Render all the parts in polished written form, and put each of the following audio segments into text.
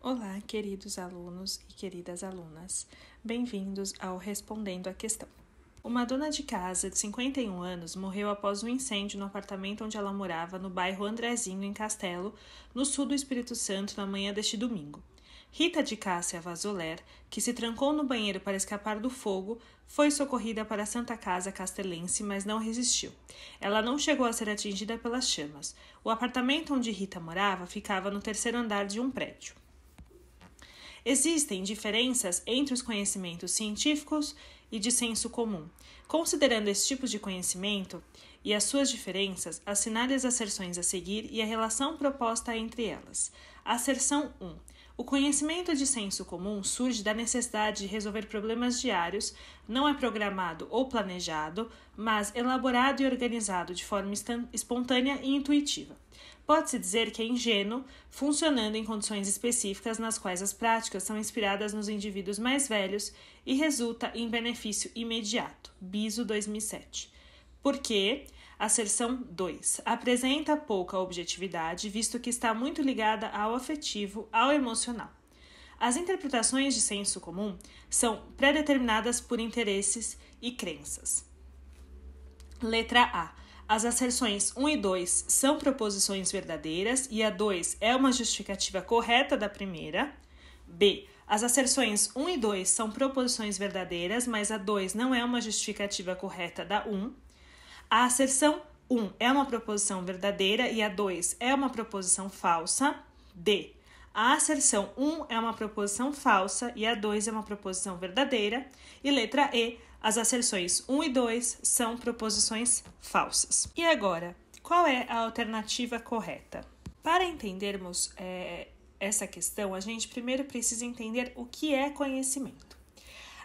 Olá, queridos alunos e queridas alunas. Bem-vindos ao Respondendo a Questão. Uma dona de casa de 51 anos morreu após um incêndio no apartamento onde ela morava no bairro Andrezinho, em Castelo, no sul do Espírito Santo, na manhã deste domingo. Rita de Cássia Vazoler, que se trancou no banheiro para escapar do fogo, foi socorrida para a Santa Casa Castelense, mas não resistiu. Ela não chegou a ser atingida pelas chamas. O apartamento onde Rita morava ficava no terceiro andar de um prédio. Existem diferenças entre os conhecimentos científicos e de senso comum. Considerando esse tipo de conhecimento e as suas diferenças, assinale as asserções a seguir e a relação proposta entre elas. Asserção 1. O conhecimento de senso comum surge da necessidade de resolver problemas diários, não é programado ou planejado, mas elaborado e organizado de forma espontânea e intuitiva. Pode-se dizer que é ingênuo, funcionando em condições específicas nas quais as práticas são inspiradas nos indivíduos mais velhos e resulta em benefício imediato. Biso, 2007. Porque asserção 2. Apresenta pouca objetividade, visto que está muito ligada ao afetivo, ao emocional. As interpretações de senso comum são pré-determinadas por interesses e crenças. Letra A. As asserções 1 e 2 são proposições verdadeiras e a 2 é uma justificativa correta da primeira. B. As asserções 1 e 2 são proposições verdadeiras, mas a 2 não é uma justificativa correta da 1. A asserção 1 é uma proposição verdadeira e a 2 é uma proposição falsa. D. A asserção 1 é uma proposição falsa e a 2 é uma proposição verdadeira. E letra E. As asserções 1 e 2 são proposições falsas. E agora, qual é a alternativa correta? Para entendermos essa questão, a gente primeiro precisa entender o que é conhecimento.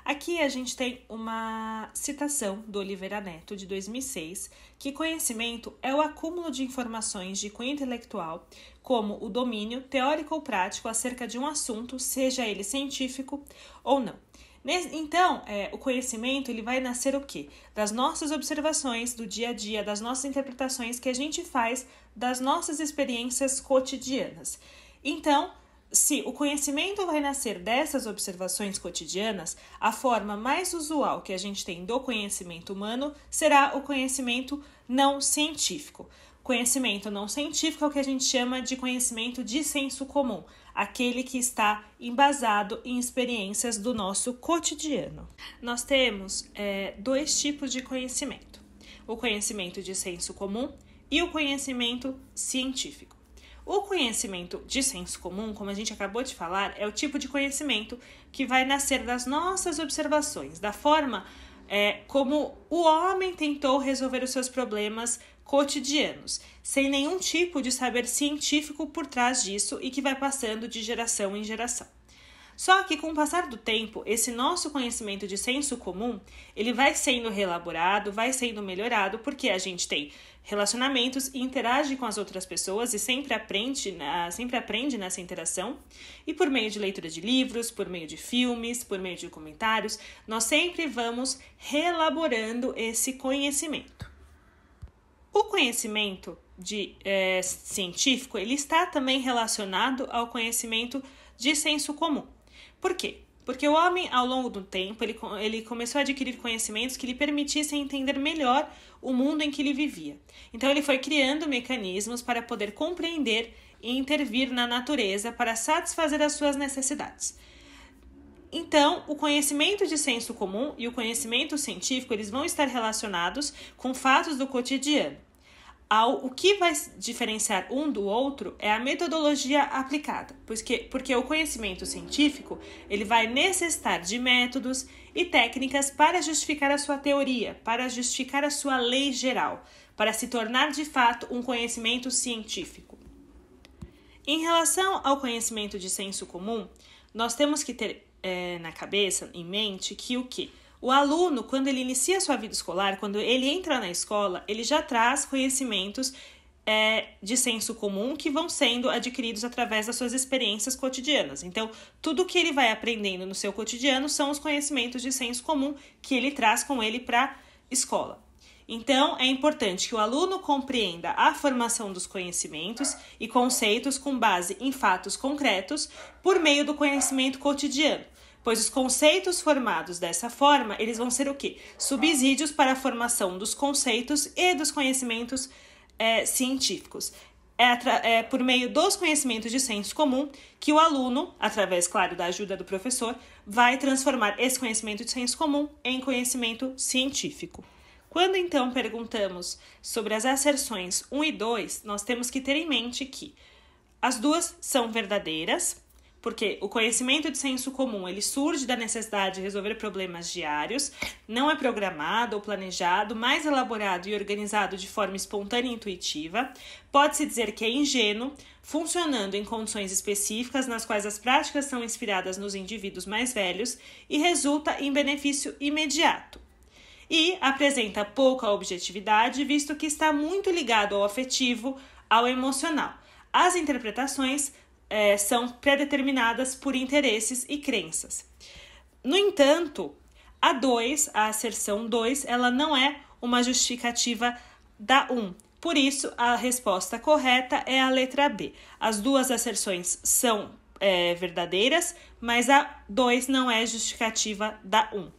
Aqui a gente tem uma citação do Oliveira Neto, de 2006, que conhecimento é o acúmulo de informações de cunho intelectual, como o domínio teórico ou prático acerca de um assunto, seja ele científico ou não. Então, o conhecimento ele vai nascer o quê? Das nossas observações do dia a dia, das nossas interpretações que a gente faz das nossas experiências cotidianas. Então, se o conhecimento vai nascer dessas observações cotidianas, a forma mais usual que a gente tem do conhecimento humano será o conhecimento não científico. Conhecimento não científico é o que a gente chama de conhecimento de senso comum, aquele que está embasado em experiências do nosso cotidiano. Nós temos dois tipos de conhecimento: o conhecimento de senso comum e o conhecimento científico. O conhecimento de senso comum, como a gente acabou de falar, é o tipo de conhecimento que vai nascer das nossas observações, da forma como o homem tentou resolver os seus problemas cotidianos, sem nenhum tipo de saber científico por trás disso e que vai passando de geração em geração. Só que com o passar do tempo, esse nosso conhecimento de senso comum, ele vai sendo reelaborado, vai sendo melhorado, porque a gente tem relacionamentos e interage com as outras pessoas e sempre aprende nessa interação. E por meio de leitura de livros, por meio de filmes, por meio de comentários, nós sempre vamos reelaborando esse conhecimento. O conhecimento científico, ele está também relacionado ao conhecimento de senso comum. Por quê? Porque o homem, ao longo do tempo, ele começou a adquirir conhecimentos que lhe permitissem entender melhor o mundo em que ele vivia. Então, ele foi criando mecanismos para poder compreender e intervir na natureza para satisfazer as suas necessidades. Então, o conhecimento de senso comum e o conhecimento científico, eles vão estar relacionados com fatos do cotidiano. O que vai diferenciar um do outro é a metodologia aplicada, porque o conhecimento científico ele vai necessitar de métodos e técnicas para justificar a sua teoria, para justificar a sua lei geral, para se tornar de fato um conhecimento científico. Em relação ao conhecimento de senso comum, nós temos que ter na cabeça, em mente, que o quê? O aluno, quando ele inicia a sua vida escolar, quando ele entra na escola, ele já traz conhecimentos de senso comum que vão sendo adquiridos através das suas experiências cotidianas. Então, tudo que ele vai aprendendo no seu cotidiano são os conhecimentos de senso comum que ele traz com ele para a escola. Então, é importante que o aluno compreenda a formação dos conhecimentos e conceitos com base em fatos concretos por meio do conhecimento cotidiano, pois os conceitos formados dessa forma, eles vão ser o quê? Subsídios para a formação dos conceitos e dos conhecimentos científicos. É por meio dos conhecimentos de senso comum que o aluno, através, claro, da ajuda do professor, vai transformar esse conhecimento de senso comum em conhecimento científico. Quando, então, perguntamos sobre as asserções 1 e 2, nós temos que ter em mente que as duas são verdadeiras, porque o conhecimento de senso comum ele surge da necessidade de resolver problemas diários, não é programado ou planejado, mas elaborado e organizado de forma espontânea e intuitiva. Pode-se dizer que é ingênuo, funcionando em condições específicas nas quais as práticas são inspiradas nos indivíduos mais velhos e resulta em benefício imediato. E apresenta pouca objetividade, visto que está muito ligado ao afetivo, ao emocional. As interpretações são predeterminadas por interesses e crenças. No entanto, a asserção 2, ela não é uma justificativa da 1. Por isso, a resposta correta é a letra B. As duas asserções são verdadeiras, mas a 2 não é justificativa da 1.